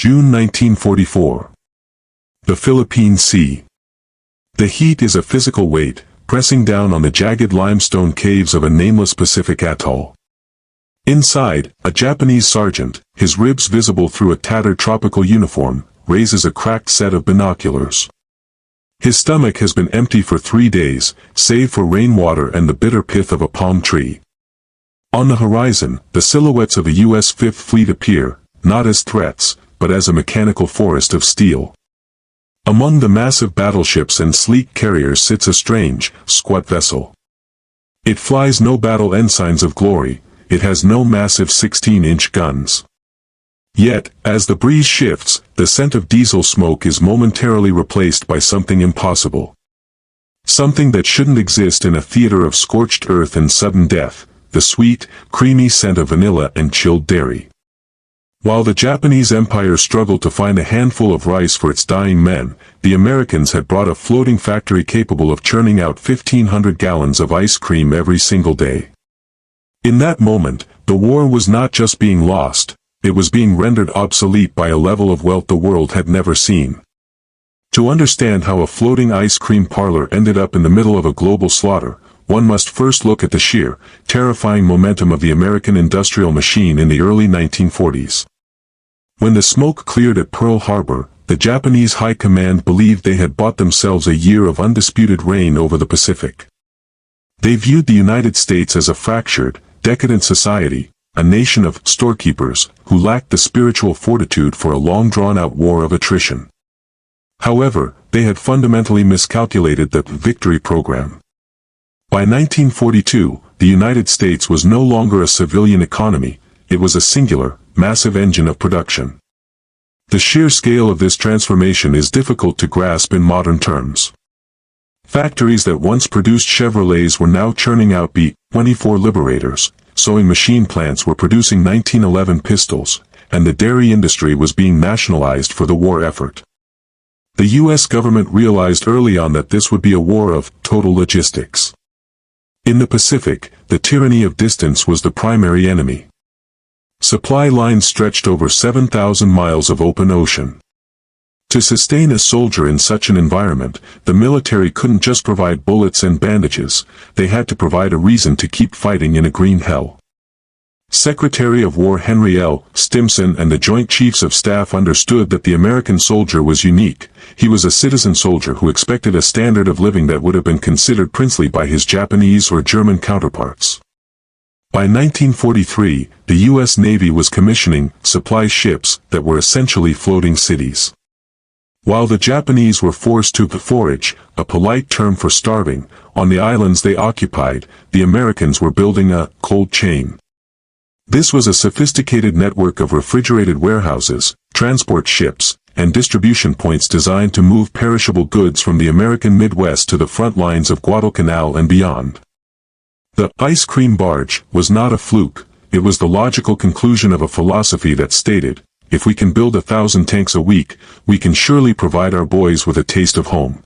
June 1944. The Philippine Sea. The heat is a physical weight, pressing down on the jagged limestone caves of a nameless Pacific atoll. Inside, a Japanese sergeant, his ribs visible through a tattered tropical uniform, raises a cracked set of binoculars. His stomach has been empty for 3 days, save for rainwater and the bitter pith of a palm tree. On the horizon, the silhouettes of a U.S. Fifth Fleet appear, not as threats, but as a mechanical forest of steel. Among the massive battleships and sleek carriers sits a strange, squat vessel. It flies no battle ensigns of glory, it has no massive 16-inch guns. Yet, as the breeze shifts, the scent of diesel smoke is momentarily replaced by something impossible. Something that shouldn't exist in a theater of scorched earth and sudden death, the sweet, creamy scent of vanilla and chilled dairy. While the Japanese Empire struggled to find a handful of rice for its dying men, the Americans had brought a floating factory capable of churning out 1,500 gallons of ice cream every single day. In that moment, the war was not just being lost, it was being rendered obsolete by a level of wealth the world had never seen. To understand how a floating ice cream parlor ended up in the middle of a global slaughter, one must first look at the sheer, terrifying momentum of the American industrial machine in the early 1940s. When the smoke cleared at Pearl Harbor, the Japanese High Command believed they had bought themselves a year of undisputed reign over the Pacific. They viewed the United States as a fractured, decadent society, a nation of storekeepers who lacked the spiritual fortitude for a long drawn-out war of attrition. However, they had fundamentally miscalculated the victory program. By 1942, the United States was no longer a civilian economy, it was a singular, massive engine of production. The sheer scale of this transformation is difficult to grasp in modern terms. Factories that once produced Chevrolets were now churning out B-24 Liberators, sewing machine plants were producing 1911 pistols, and the dairy industry was being nationalized for the war effort. The U.S. government realized early on that this would be a war of total logistics. In the Pacific, the tyranny of distance was the primary enemy. Supply lines stretched over 7,000 miles of open ocean. To sustain a soldier in such an environment, the military couldn't just provide bullets and bandages, they had to provide a reason to keep fighting in a green hell. Secretary of War Henry L. Stimson and the Joint Chiefs of Staff understood that the American soldier was unique. He was a citizen soldier who expected a standard of living that would have been considered princely by his Japanese or German counterparts. By 1943, the U.S. Navy was commissioning supply ships that were essentially floating cities. While the Japanese were forced to forage, a polite term for starving, on the islands they occupied, the Americans were building a cold chain. This was a sophisticated network of refrigerated warehouses, transport ships, and distribution points designed to move perishable goods from the American Midwest to the front lines of Guadalcanal and beyond. The ice cream barge was not a fluke, it was the logical conclusion of a philosophy that stated, if we can build 1,000 tanks a week, we can surely provide our boys with a taste of home.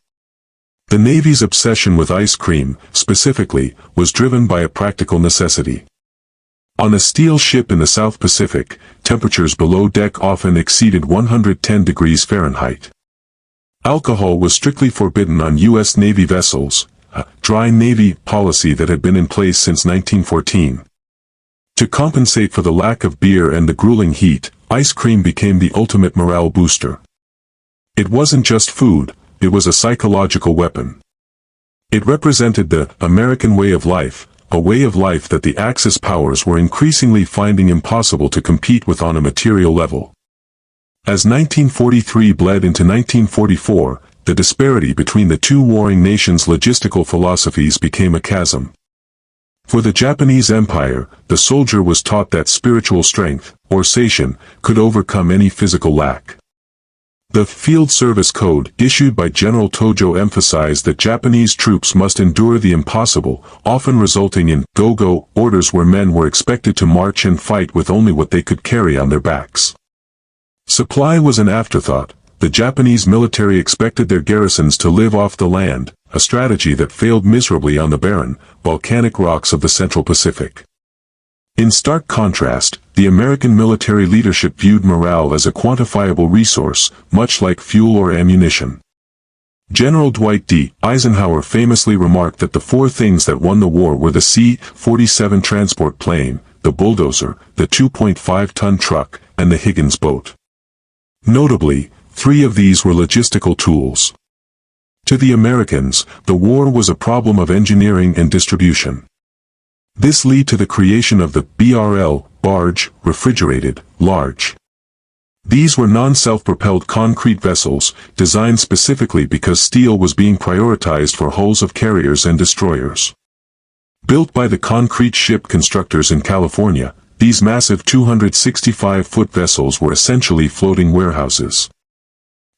The Navy's obsession with ice cream, specifically, was driven by a practical necessity. On a steel ship in the South Pacific, temperatures below deck often exceeded 110 degrees Fahrenheit. Alcohol was strictly forbidden on U.S. Navy vessels, a dry Navy policy that had been in place since 1914. To compensate for the lack of beer and the grueling heat, ice cream became the ultimate morale booster. It wasn't just food, it was a psychological weapon. It represented the American way of life, a way of life that the Axis powers were increasingly finding impossible to compete with on a material level. As 1943 bled into 1944, the disparity between the two warring nations' logistical philosophies became a chasm. For the Japanese Empire, the soldier was taught that spiritual strength, or sation, could overcome any physical lack. The Field Service Code issued by General Tojo emphasized that Japanese troops must endure the impossible, often resulting in go-go orders where men were expected to march and fight with only what they could carry on their backs. Supply was an afterthought. The Japanese military expected their garrisons to live off the land, a strategy that failed miserably on the barren, volcanic rocks of the Central Pacific. In stark contrast, the American military leadership viewed morale as a quantifiable resource, much like fuel or ammunition. General Dwight D. Eisenhower famously remarked that the four things that won the war were the C-47 transport plane, the bulldozer, the 2.5-ton truck, and the Higgins boat. Notably, three of these were logistical tools. To the Americans, the war was a problem of engineering and distribution. This led to the creation of the BRL, barge, refrigerated, large. These were non-self-propelled concrete vessels, designed specifically because steel was being prioritized for hulls of carriers and destroyers. Built by the concrete ship constructors in California, these massive 265-foot vessels were essentially floating warehouses.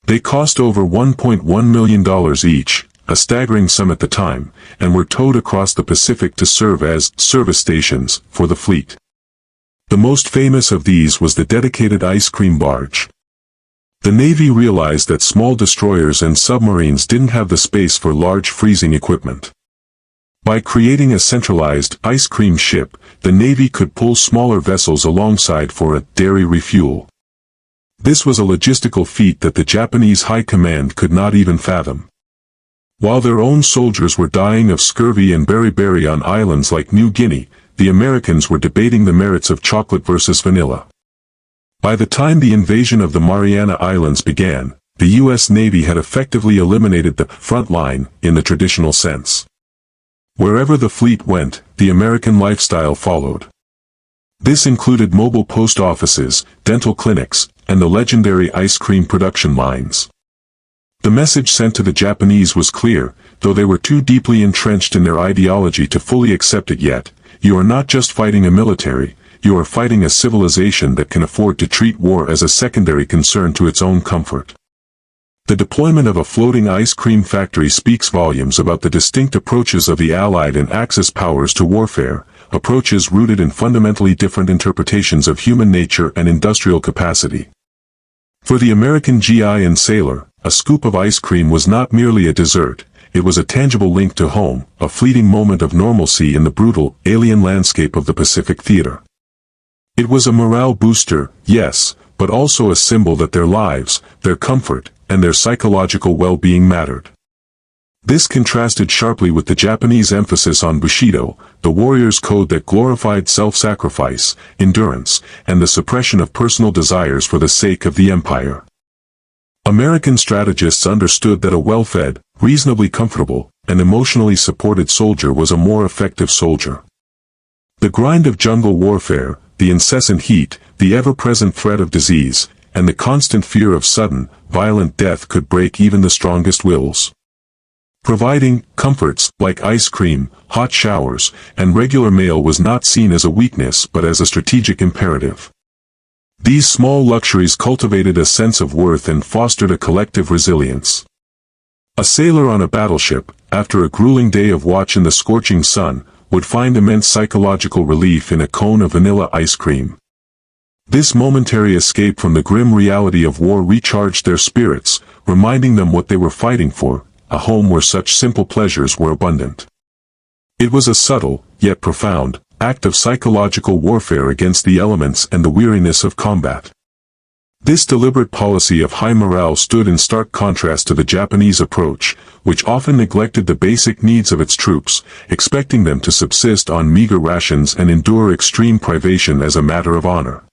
They cost over $1.1 million each, a staggering sum at the time, and were towed across the Pacific to serve as service stations for the fleet. The most famous of these was the dedicated ice cream barge. The Navy realized that small destroyers and submarines didn't have the space for large freezing equipment. By creating a centralized ice cream ship, the Navy could pull smaller vessels alongside for a dairy refuel. This was a logistical feat that the Japanese high command could not even fathom. While their own soldiers were dying of scurvy and beriberi on islands like New Guinea, the Americans were debating the merits of chocolate versus vanilla. By the time the invasion of the Mariana Islands began, the U.S. Navy had effectively eliminated the front line in the traditional sense. Wherever the fleet went, the American lifestyle followed. This included mobile post offices, dental clinics, and the legendary ice cream production lines. The message sent to the Japanese was clear, though they were too deeply entrenched in their ideology to fully accept it yet: you are not just fighting a military, you are fighting a civilization that can afford to treat war as a secondary concern to its own comfort. The deployment of a floating ice cream factory speaks volumes about the distinct approaches of the Allied and Axis powers to warfare, approaches rooted in fundamentally different interpretations of human nature and industrial capacity. For the American GI and sailor, a scoop of ice cream was not merely a dessert, it was a tangible link to home, a fleeting moment of normalcy in the brutal, alien landscape of the Pacific theater. It was a morale booster, yes, but also a symbol that their lives, their comfort, and their psychological well-being mattered. This contrasted sharply with the Japanese emphasis on Bushido, the warrior's code that glorified self-sacrifice, endurance, and the suppression of personal desires for the sake of the empire. American strategists understood that a well-fed, reasonably comfortable, and emotionally supported soldier was a more effective soldier. The grind of jungle warfare, the incessant heat, the ever-present threat of disease, and the constant fear of sudden, violent death could break even the strongest wills. Providing comforts like ice cream, hot showers, and regular mail was not seen as a weakness but as a strategic imperative. These small luxuries cultivated a sense of worth and fostered a collective resilience. A sailor on a battleship, after a grueling day of watch in the scorching sun, would find immense psychological relief in a cone of vanilla ice cream. This momentary escape from the grim reality of war recharged their spirits, reminding them what they were fighting for: a home where such simple pleasures were abundant. It was a subtle, yet profound, act of psychological warfare against the elements and the weariness of combat. This deliberate policy of high morale stood in stark contrast to the Japanese approach, which often neglected the basic needs of its troops, expecting them to subsist on meager rations and endure extreme privation as a matter of honor.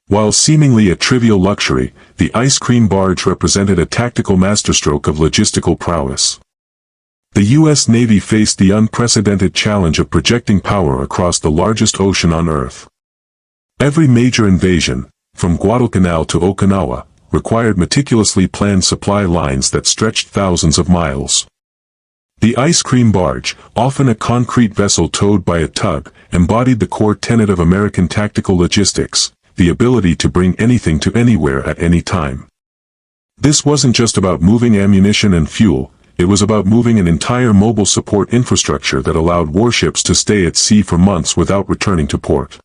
While seemingly a trivial luxury, the ice cream barge represented a tactical masterstroke of logistical prowess. The U.S. Navy faced the unprecedented challenge of projecting power across the largest ocean on Earth. Every major invasion, from Guadalcanal to Okinawa, required meticulously planned supply lines that stretched thousands of miles. The ice cream barge, often a concrete vessel towed by a tug, embodied the core tenet of American tactical logistics: the ability to bring anything to anywhere at any time. This wasn't just about moving ammunition and fuel, it was about moving an entire mobile support infrastructure that allowed warships to stay at sea for months without returning to port.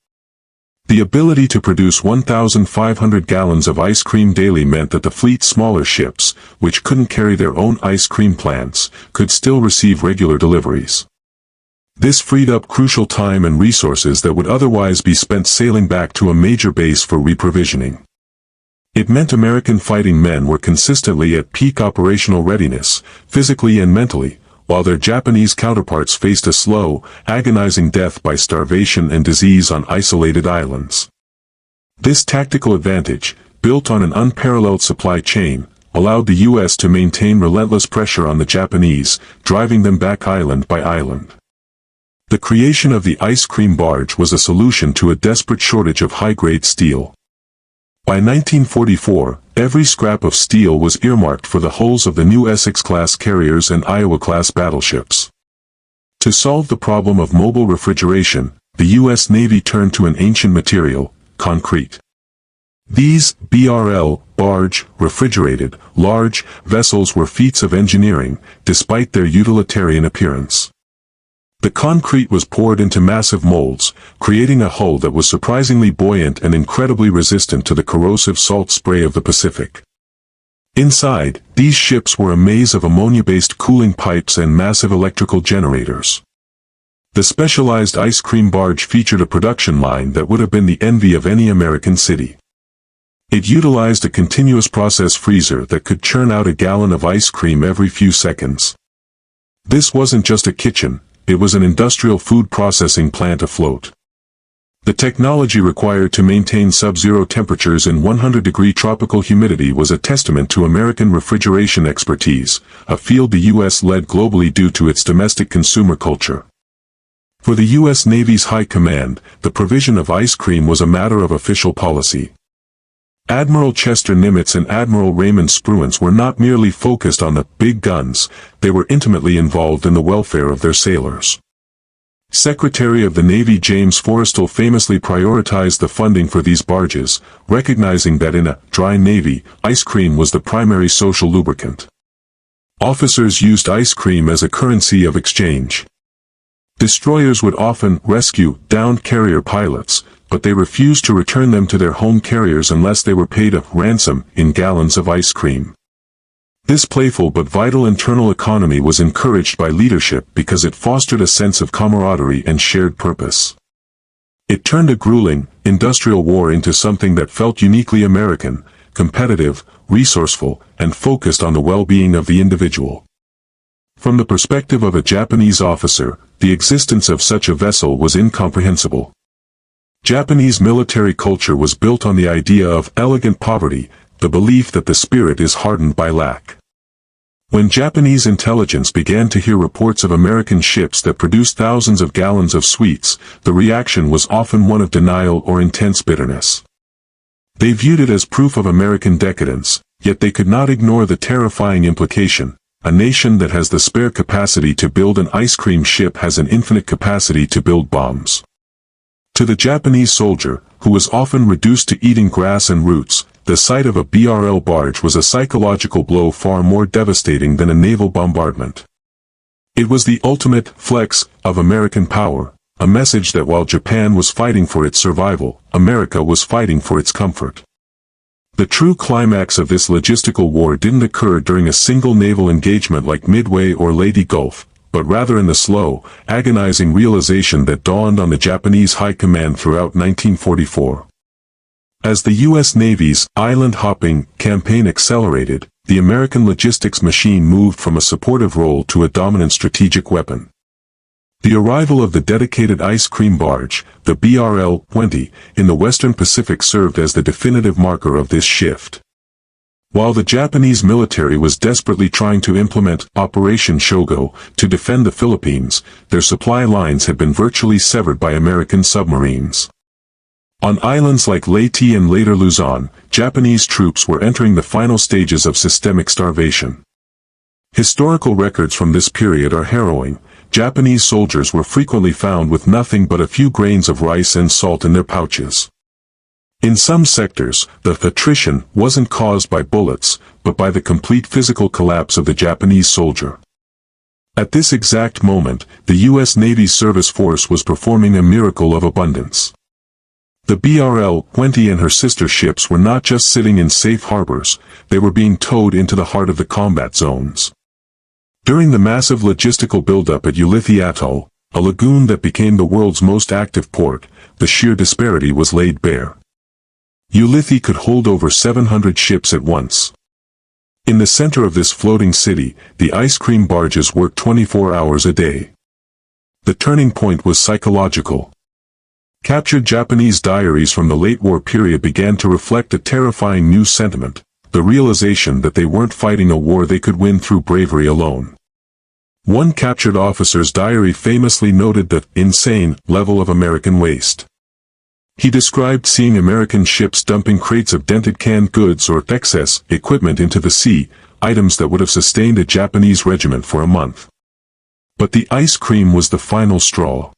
The ability to produce 1,500 gallons of ice cream daily meant that the fleet's smaller ships, which couldn't carry their own ice cream plants, could still receive regular deliveries. This freed up crucial time and resources that would otherwise be spent sailing back to a major base for reprovisioning. It meant American fighting men were consistently at peak operational readiness, physically and mentally, while their Japanese counterparts faced a slow, agonizing death by starvation and disease on isolated islands. This tactical advantage, built on an unparalleled supply chain, allowed the U.S. to maintain relentless pressure on the Japanese, driving them back island by island. The creation of the ice cream barge was a solution to a desperate shortage of high-grade steel. By 1944, every scrap of steel was earmarked for the hulls of the new Essex-class carriers and Iowa-class battleships. To solve the problem of mobile refrigeration, the U.S. Navy turned to an ancient material, concrete. These barge, refrigerated, large vessels were feats of engineering, despite their utilitarian appearance. The concrete was poured into massive molds, creating a hull that was surprisingly buoyant and incredibly resistant to the corrosive salt spray of the Pacific. Inside, these ships were a maze of ammonia-based cooling pipes and massive electrical generators. The specialized ice cream barge featured a production line that would have been the envy of any American city. It utilized a continuous process freezer that could churn out a gallon of ice cream every few seconds. This wasn't just a kitchen. It was an industrial food processing plant afloat. The technology required to maintain sub-zero temperatures in 100-degree tropical humidity was a testament to American refrigeration expertise, a field the U.S. led globally due to its domestic consumer culture. For the U.S. Navy's high command, the provision of ice cream was a matter of official policy. Admiral Chester Nimitz and Admiral Raymond Spruance were not merely focused on the big guns, they were intimately involved in the welfare of their sailors. Secretary of the Navy James Forrestal famously prioritized the funding for these barges, recognizing that in a dry Navy, ice cream was the primary social lubricant. Officers used ice cream as a currency of exchange. Destroyers would often rescue downed carrier pilots, but they refused to return them to their home carriers unless they were paid a ransom in gallons of ice cream. This playful but vital internal economy was encouraged by leadership because it fostered a sense of camaraderie and shared purpose. It turned a grueling, industrial war into something that felt uniquely American, competitive, resourceful, and focused on the well-being of the individual. From the perspective of a Japanese officer, the existence of such a vessel was incomprehensible. Japanese military culture was built on the idea of elegant poverty, the belief that the spirit is hardened by lack. When Japanese intelligence began to hear reports of American ships that produced thousands of gallons of sweets, the reaction was often one of denial or intense bitterness. They viewed it as proof of American decadence, yet they could not ignore the terrifying implication: a nation that has the spare capacity to build an ice cream ship has an infinite capacity to build bombs. To the Japanese soldier, who was often reduced to eating grass and roots, the sight of a barge was a psychological blow far more devastating than a naval bombardment. It was the ultimate flex of American power, a message that while Japan was fighting for its survival, America was fighting for its comfort. The true climax of this logistical war didn't occur during a single naval engagement like Midway or Leyte Gulf, but rather in the slow, agonizing realization that dawned on the Japanese high command throughout 1944. As the U.S. Navy's island-hopping campaign accelerated, the American logistics machine moved from a supportive role to a dominant strategic weapon. The arrival of the dedicated ice cream barge, the WWII, in the Western Pacific served as the definitive marker of this shift. While the Japanese military was desperately trying to implement Operation Shogo to defend the Philippines, their supply lines had been virtually severed by American submarines. On islands like Leyte and later Luzon, Japanese troops were entering the final stages of systemic starvation. Historical records from this period are harrowing. Japanese soldiers were frequently found with nothing but a few grains of rice and salt in their pouches. In some sectors, the attrition wasn't caused by bullets, but by the complete physical collapse of the Japanese soldier. At this exact moment, the U.S. Navy's service force was performing a miracle of abundance. The WWII and her sister ships were not just sitting in safe harbors, they were being towed into the heart of the combat zones. During the massive logistical buildup at Ulithi Atoll, a lagoon that became the world's most active port, the sheer disparity was laid bare. Ulithi could hold over 700 ships at once. In the center of this floating city, the ice cream barges worked 24 hours a day. The turning point was psychological. Captured Japanese diaries from the late war period began to reflect a terrifying new sentiment, the realization that they weren't fighting a war they could win through bravery alone. One captured officer's diary famously noted the insane level of American waste. He described seeing American ships dumping crates of dented canned goods or excess equipment into the sea, items that would have sustained a Japanese regiment for a month. But the ice cream was the final straw.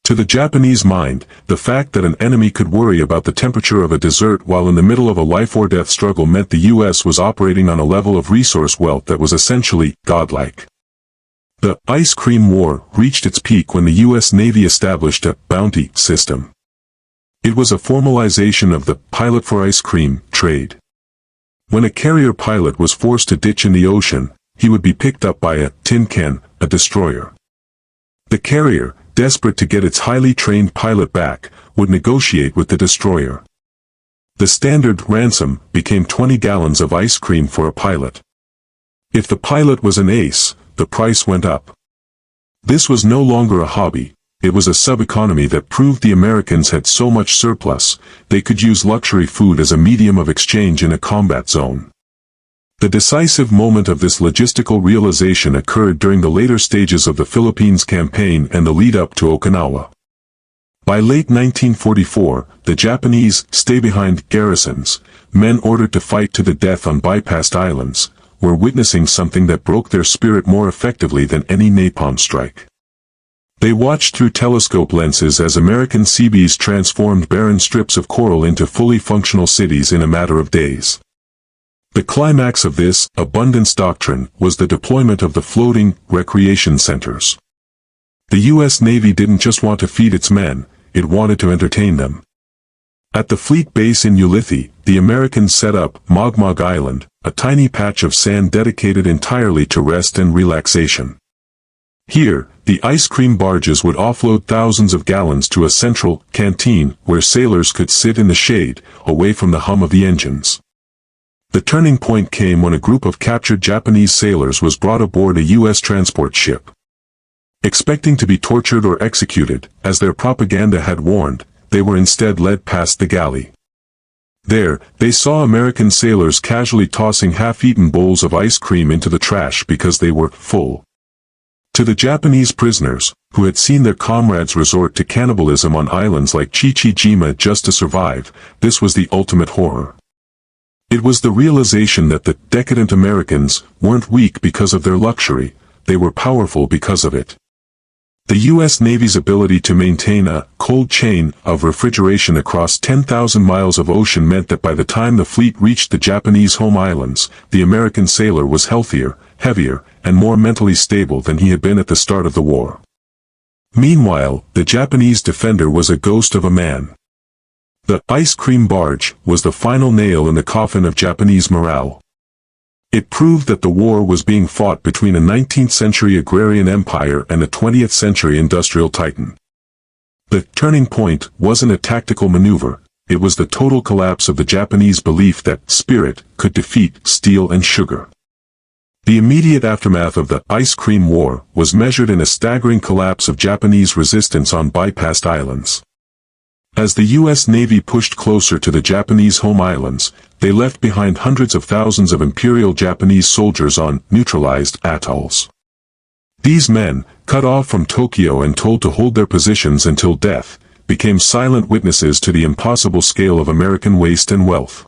To the Japanese mind, the fact that an enemy could worry about the temperature of a dessert while in the middle of a life-or-death struggle meant the U.S. was operating on a level of resource wealth that was essentially godlike. The ice cream war reached its peak when the U.S. Navy established a bounty system. It was a formalization of the pilot for ice cream trade. When a carrier pilot was forced to ditch in the ocean, he would be picked up by a tin can, a destroyer. The carrier, desperate to get its highly trained pilot back, would negotiate with the destroyer. The standard ransom became 20 gallons of ice cream for a pilot. If the pilot was an ace, the price went up. This was no longer a hobby. It was a sub-economy that proved the Americans had so much surplus, they could use luxury food as a medium of exchange in a combat zone. The decisive moment of this logistical realization occurred during the later stages of the Philippines campaign and the lead-up to Okinawa. By late 1944, the Japanese stay-behind garrisons, men ordered to fight to the death on bypassed islands, were witnessing something that broke their spirit more effectively than any napalm strike. They watched through telescope lenses as American Seabees transformed barren strips of coral into fully functional cities in a matter of days. The climax of this abundance doctrine was the deployment of the floating recreation centers. The U.S. Navy didn't just want to feed its men, it wanted to entertain them. At the fleet base in Ulithi, the Americans set up Mogmog Island, a tiny patch of sand dedicated entirely to rest and relaxation. Here, the ice cream barges would offload thousands of gallons to a central canteen where sailors could sit in the shade, away from the hum of the engines. The turning point came when a group of captured Japanese sailors was brought aboard a U.S. transport ship. Expecting to be tortured or executed, as their propaganda had warned, they were instead led past the galley. There, they saw American sailors casually tossing half-eaten bowls of ice cream into the trash because they were full. To the Japanese prisoners, who had seen their comrades resort to cannibalism on islands like Chichijima just to survive, this was the ultimate horror. It was the realization that the decadent Americans weren't weak because of their luxury, they were powerful because of it. The U.S. Navy's ability to maintain a cold chain of refrigeration across 10,000 miles of ocean meant that by the time the fleet reached the Japanese home islands, the American sailor was healthier, heavier, and more mentally stable than he had been at the start of the war. Meanwhile, the Japanese defender was a ghost of a man. The ice cream barge was the final nail in the coffin of Japanese morale. It proved that the war was being fought between a 19th-century agrarian empire and a 20th-century industrial titan. The turning point wasn't a tactical maneuver, it was the total collapse of the Japanese belief that spirit could defeat steel and sugar. The immediate aftermath of the ice cream war was measured in a staggering collapse of Japanese resistance on bypassed islands. As the U.S. Navy pushed closer to the Japanese home islands, they left behind hundreds of thousands of Imperial Japanese soldiers on neutralized atolls. These men, cut off from Tokyo and told to hold their positions until death, became silent witnesses to the impossible scale of American waste and wealth.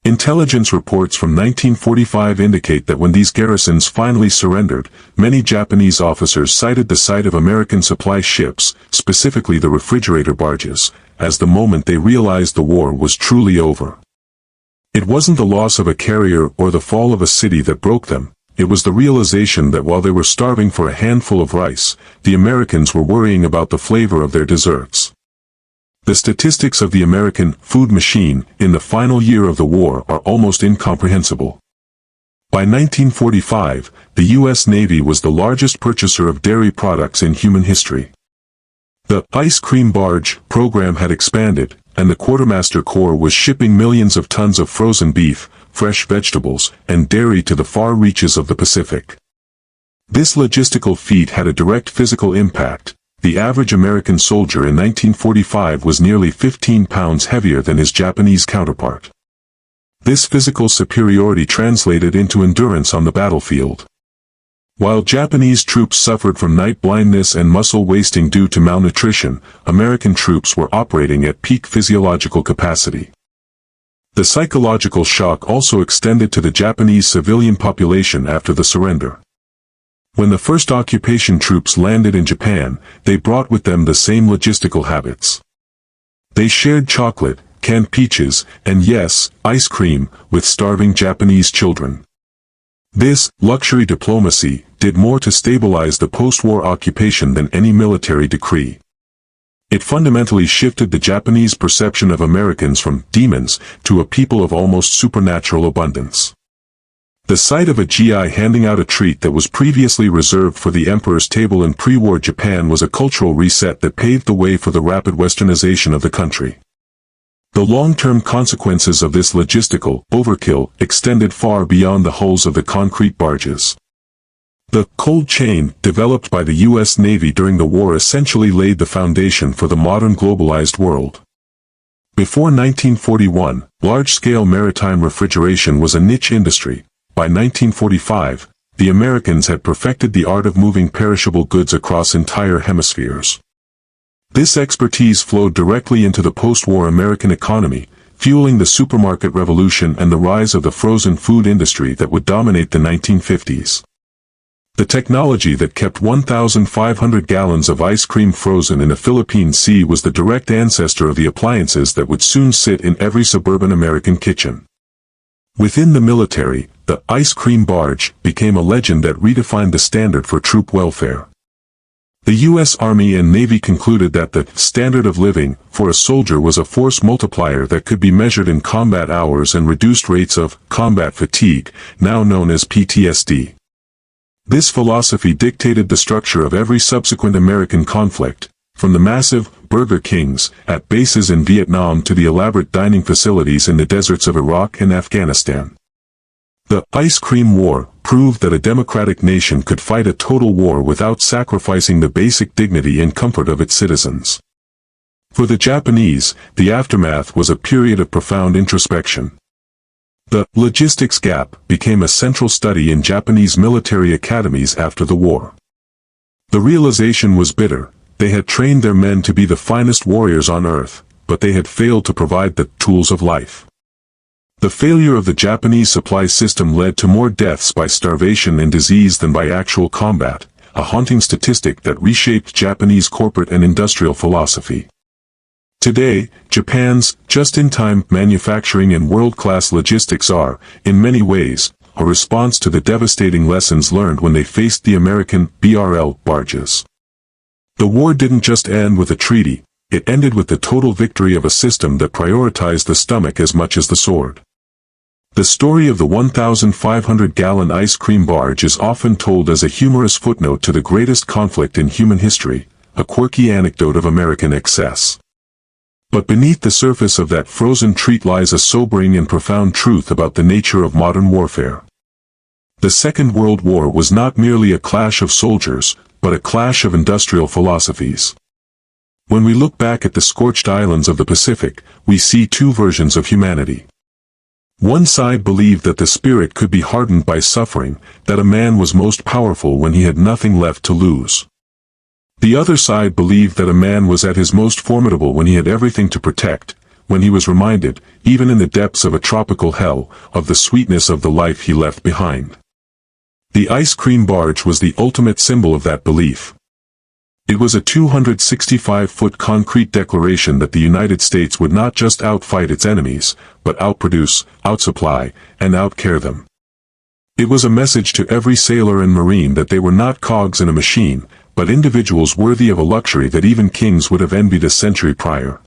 Intelligence reports from 1945 indicate that when these garrisons finally surrendered, many Japanese officers cited the sight of American supply ships, specifically the refrigerator barges, as the moment they realized the war was truly over. It wasn't the loss of a carrier or the fall of a city that broke them, it was the realization that while they were starving for a handful of rice, the Americans were worrying about the flavor of their desserts. The statistics of the American food machine in the final year of the war are almost incomprehensible. By 1945, the U.S. Navy was the largest purchaser of dairy products in human history. The ice cream barge program had expanded, and the Quartermaster Corps was shipping millions of tons of frozen beef, fresh vegetables, and dairy to the far reaches of the Pacific. This logistical feat had a direct physical impact. The average American soldier in 1945 was nearly 15 pounds heavier than his Japanese counterpart. This physical superiority translated into endurance on the battlefield. While Japanese troops suffered from night blindness and muscle wasting due to malnutrition, American troops were operating at peak physiological capacity. The psychological shock also extended to the Japanese civilian population after the surrender. When the first occupation troops landed in Japan, they brought with them the same logistical habits. They shared chocolate, canned peaches, and yes, ice cream, with starving Japanese children. This luxury diplomacy did more to stabilize the post-war occupation than any military decree. It fundamentally shifted the Japanese perception of Americans from demons to a people of almost supernatural abundance. The sight of a GI handing out a treat that was previously reserved for the emperor's table in pre-war Japan was a cultural reset that paved the way for the rapid westernization of the country. The long-term consequences of this logistical overkill extended far beyond the hulls of the concrete barges. The cold chain, developed by the U.S. Navy during the war, essentially laid the foundation for the modern globalized world. Before 1941, large-scale maritime refrigeration was a niche industry. By 1945, the Americans had perfected the art of moving perishable goods across entire hemispheres. This expertise flowed directly into the post-war American economy, fueling the supermarket revolution and the rise of the frozen food industry that would dominate the 1950s. The technology that kept 1,500 gallons of ice cream frozen in a Philippine sea was the direct ancestor of the appliances that would soon sit in every suburban American kitchen. Within the military, the ice cream barge became a legend that redefined the standard for troop welfare. The U.S. Army and Navy concluded that the standard of living for a soldier was a force multiplier that could be measured in combat hours and reduced rates of combat fatigue, now known as PTSD. This philosophy dictated the structure of every subsequent American conflict, from the massive Burger Kings at bases in Vietnam to the elaborate dining facilities in the deserts of Iraq and Afghanistan. The Ice Cream War proved that a democratic nation could fight a total war without sacrificing the basic dignity and comfort of its citizens. For the Japanese, the aftermath was a period of profound introspection. The logistics gap became a central study in Japanese military academies after the war. The realization was bitter. They had trained their men to be the finest warriors on earth, but they had failed to provide the tools of life. The failure of the Japanese supply system led to more deaths by starvation and disease than by actual combat, a haunting statistic that reshaped Japanese corporate and industrial philosophy. Today, Japan's just-in-time manufacturing and world-class logistics are, in many ways, a response to the devastating lessons learned when they faced the American BRL barges. The war didn't just end with a treaty, it ended with the total victory of a system that prioritized the stomach as much as the sword. The story of the 1,500-gallon ice cream barge is often told as a humorous footnote to the greatest conflict in human history, a quirky anecdote of American excess. But beneath the surface of that frozen treat lies a sobering and profound truth about the nature of modern warfare. The Second World War was not merely a clash of soldiers, but a clash of industrial philosophies. When we look back at the scorched islands of the Pacific, we see two versions of humanity. One side believed that the spirit could be hardened by suffering, that a man was most powerful when he had nothing left to lose. The other side believed that a man was at his most formidable when he had everything to protect, when he was reminded, even in the depths of a tropical hell, of the sweetness of the life he left behind. The ice cream barge was the ultimate symbol of that belief. It was a 265-foot concrete declaration that the United States would not just outfight its enemies, but outproduce, outsupply, and outcare them. It was a message to every sailor and marine that they were not cogs in a machine, but individuals worthy of a luxury that even kings would have envied a century prior.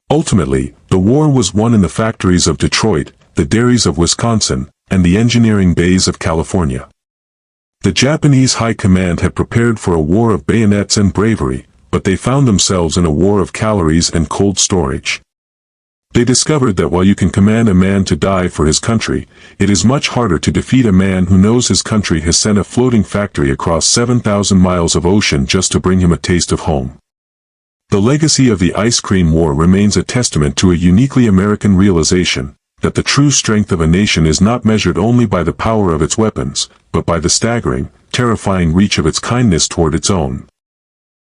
Ultimately, the war was won in the factories of Detroit, the dairies of Wisconsin, and the engineering bays of California. The Japanese High Command had prepared for a war of bayonets and bravery, but they found themselves in a war of calories and cold storage. They discovered that while you can command a man to die for his country, it is much harder to defeat a man who knows his country has sent a floating factory across 7,000 miles of ocean just to bring him a taste of home. The legacy of the Ice Cream War remains a testament to a uniquely American realization that the true strength of a nation is not measured only by the power of its weapons, but by the staggering, terrifying reach of its kindness toward its own.